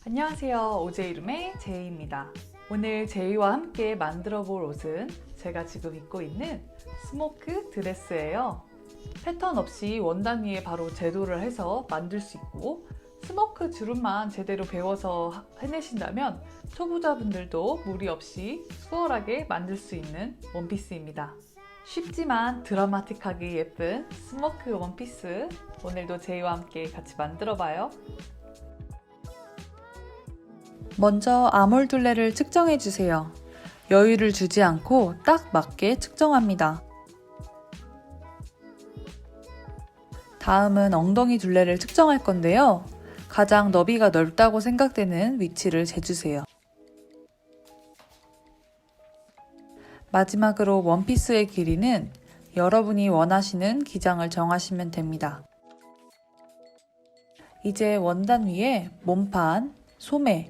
안녕하세요. 오제이름의 제이입니다. 오늘 제이와 함께 만들어 볼 옷은 제가 지금 입고 있는 스모크 드레스예요. 패턴 없이 원단 위에 바로 제도를 해서 만들 수 있고, 스모크 주름만 제대로 배워서 해내신다면 초보자분들도 무리 없이 수월하게 만들 수 있는 원피스입니다. 쉽지만 드라마틱하게 예쁜 스모크 원피스, 오늘도 제이와 함께 같이 만들어 봐요. 먼저 아몰 둘레를 측정해 주세요. 여유를 주지 않고 딱 맞게 측정합니다. 다음은 엉덩이 둘레를 측정할 건데요. 가장 너비가 넓다고 생각되는 위치를 재주세요. 마지막으로 원피스의 길이는 여러분이 원하시는 기장을 정하시면 됩니다. 이제 원단 위에 몸판, 소매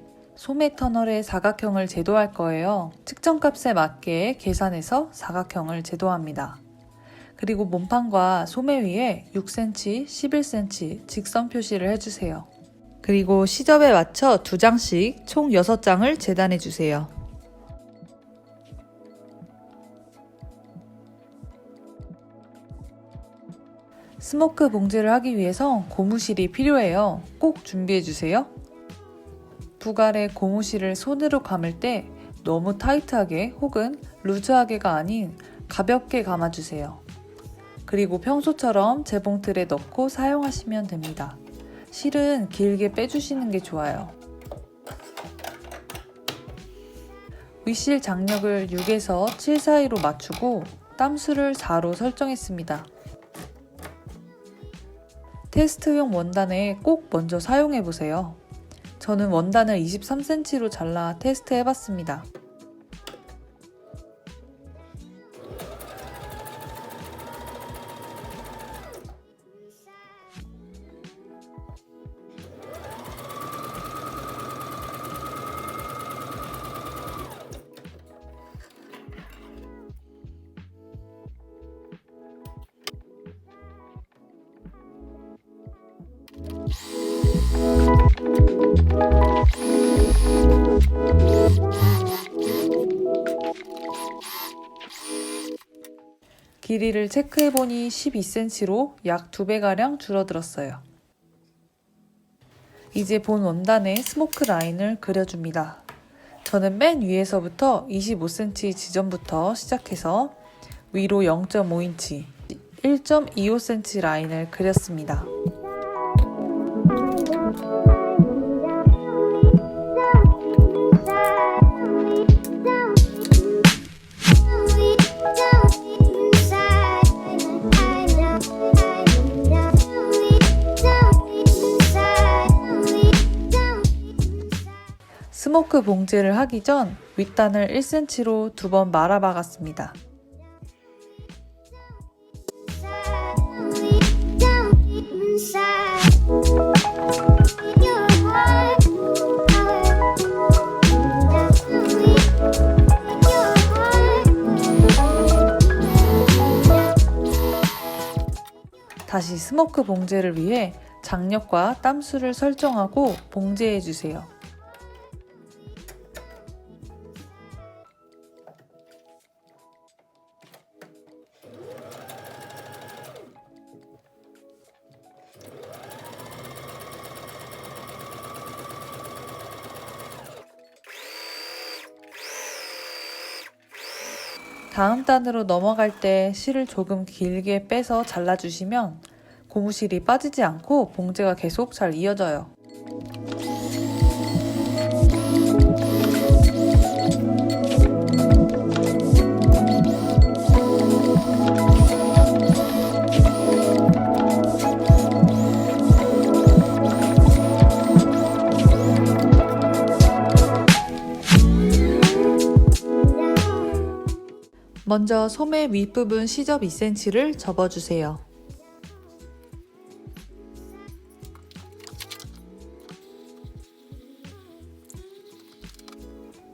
터널의 사각형을 제도할 거예요. 측정값에 맞게 계산해서 사각형을 제도합니다. 그리고 몸판과 소매 위에 6cm, 11cm 직선 표시를 해주세요. 그리고 시접에 맞춰 2장씩 총 6장을 재단해 주세요. 스모크 봉제를 하기 위해서 고무실이 필요해요. 꼭 준비해 주세요. 부갈에 고무실을 손으로 감을 때 너무 타이트하게 혹은 루즈하게가 아닌 가볍게 감아주세요. 그리고 평소처럼 재봉틀에 넣고 사용하시면 됩니다. 실은 길게 빼주시는 게 좋아요. 윗실 장력을 6에서 7 사이로 맞추고 땀수를 4로 설정했습니다. 테스트용 원단에 꼭 먼저 사용해보세요. 저는 원단을 23cm로 잘라 테스트해봤습니다. 길이를 체크해보니 12cm로 약 2배가량 줄어들었어요. 이제 본 원단에 스모크 라인을 그려줍니다. 저는 맨 위에서부터 25cm 지점부터 시작해서 위로 0.5인치, 1.25cm 라인을 그렸습니다. 스모크 봉제를 하기 전 윗단을 1cm로 2번 말아 박았습니다. 다시 스모크 봉제를 위해 장력과 땀수를 설정하고 봉제해 주세요. 다음 단으로 넘어갈 때 실을 조금 길게 빼서 잘라주시면 고무실이 빠지지 않고 봉제가 계속 잘 이어져요. 먼저 소매 윗부분 시접 2cm를 접어주세요.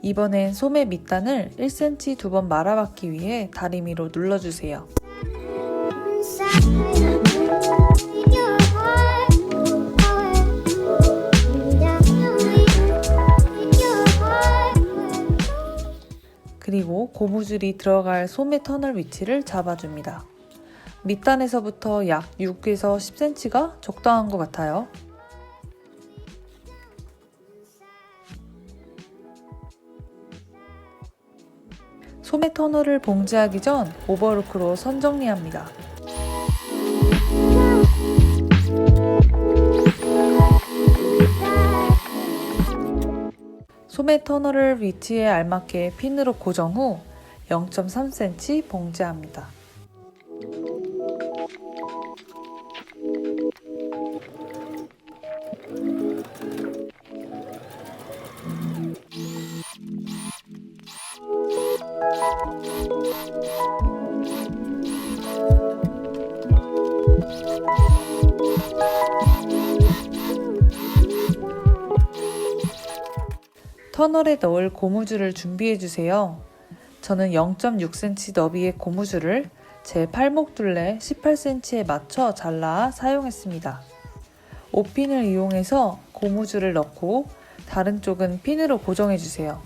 이번엔 소매 밑단을 1cm 2번 말아박기 위해 다리미로 눌러주세요. 고무줄이 들어갈 소매 터널 위치를 잡아줍니다. 밑단에서부터 약 6에서 10cm가 적당한 것 같아요. 소매 터널을 봉제하기 전 오버로크로 선 정리합니다. 소매 터널을 위치에 알맞게 핀으로 고정 후 0.3cm 봉제합니다. 터널에 넣을 고무줄을 준비해주세요. 저는 0.6cm 너비의 고무줄을 제 팔목 둘레 18cm에 맞춰 잘라 사용했습니다. 5핀을 이용해서 고무줄을 넣고 다른 쪽은 핀으로 고정해주세요.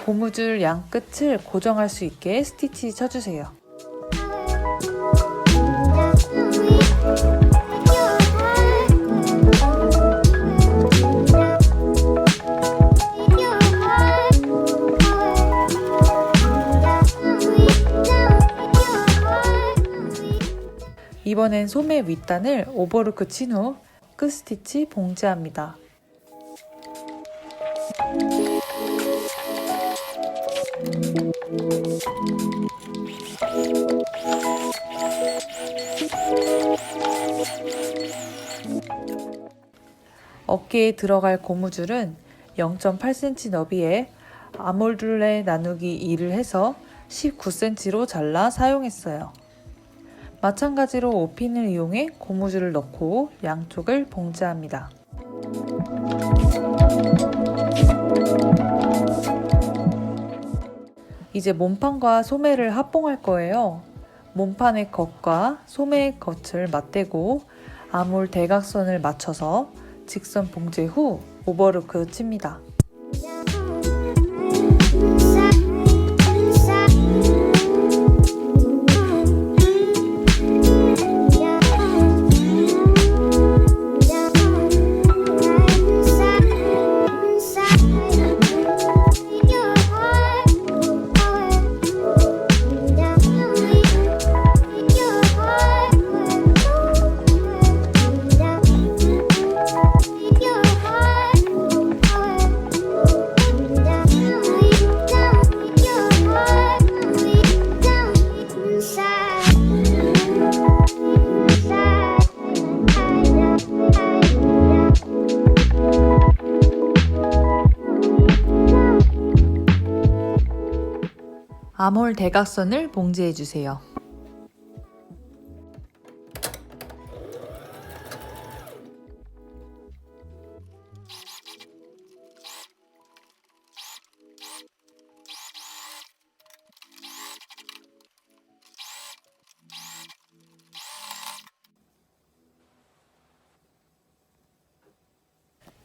고무줄 양 끝을 고정할 수 있게 스티치 쳐주세요. 이번엔 소매 윗단을 오버로크 친 후 끝 스티치 봉제합니다. 어깨에 들어갈 고무줄은 0.8cm 너비에 아몰둘레 나누기 2를 해서 19cm로 잘라 사용했어요. 마찬가지로 5핀을 이용해 고무줄을 넣고 양쪽을 봉제합니다. 이제 몸판과 소매를 합봉할 거예요. 몸판의 겉과 소매의 겉을 맞대고 아몰 대각선을 맞춰서 직선 봉제 후 오버로크 칩니다. 아몰 대각선을 봉제해 주세요.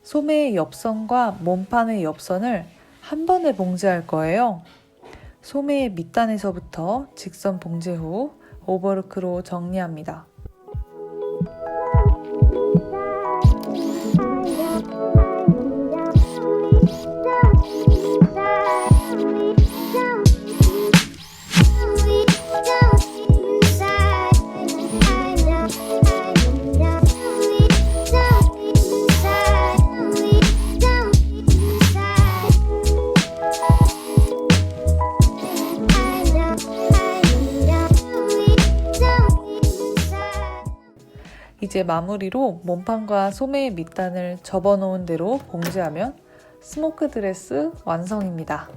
소매의 옆선과 몸판의 옆선을 한 번에 봉제할 거예요. 소매의 밑단에서부터 직선 봉제 후 오버로크로 정리합니다. 이제 마무리로 몸판과 소매의 밑단을 접어놓은 대로 봉제하면 스모크 드레스 완성입니다.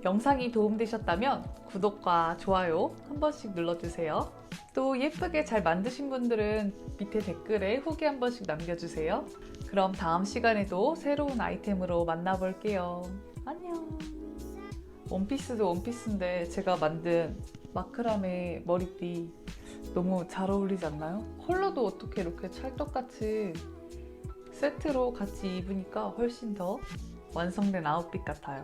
영상이 도움되셨다면 구독과 좋아요 한 번씩 눌러주세요. 또 예쁘게 잘 만드신 분들은 밑에 댓글에 후기 한 번씩 남겨주세요. 그럼 다음 시간에도 새로운 아이템으로 만나볼게요. 안녕. 원피스도 원피스인데 제가 만든 마크라메 머리띠 너무 잘 어울리지 않나요? 컬러도 어떻게 이렇게 찰떡같이 세트로 같이 입으니까 훨씬 더 완성된 아웃핏 같아요.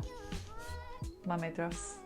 마음에 들었어.